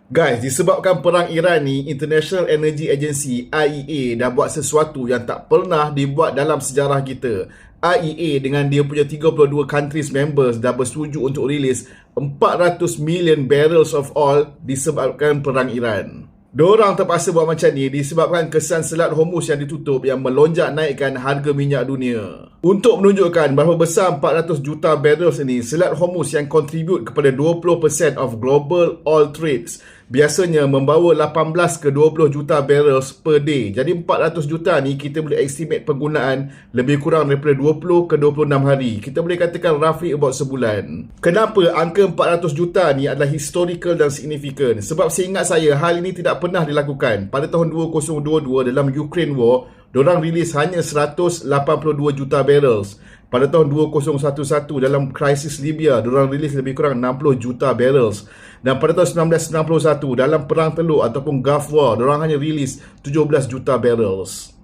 Guys, disebabkan perang Iran ni, International Energy Agency IEA dah buat sesuatu yang tak pernah dibuat dalam sejarah kita. IEA dengan dia punya 32 countries members dah bersetuju untuk rilis 400 million barrels of oil disebabkan perang Iran. Diorang terpaksa buat macam ni disebabkan kesan Selat Hormuz yang ditutup yang melonjak naikkan harga minyak dunia. Untuk menunjukkan berapa besar 400 juta barrels ini, Selat Hormuz yang contribute kepada 20% of global oil trades biasanya membawa 18 ke 20 juta barrels per day. Jadi 400 juta ni kita boleh estimate penggunaan lebih kurang daripada 20 ke 26 hari. Kita boleh katakan roughly about sebulan. Kenapa angka 400 juta ni adalah historical dan significant? Sebab seingat saya hal ini tidak pernah dilakukan. Pada tahun 2022 dalam Ukraine War, diorang rilis hanya 182 juta barrels. Pada tahun 2011 dalam krisis Libya, diorang rilis lebih kurang 60 juta barrels. Dan pada tahun 1991 dalam Perang Teluk ataupun Gulf War, diorang hanya rilis 17 juta barrels.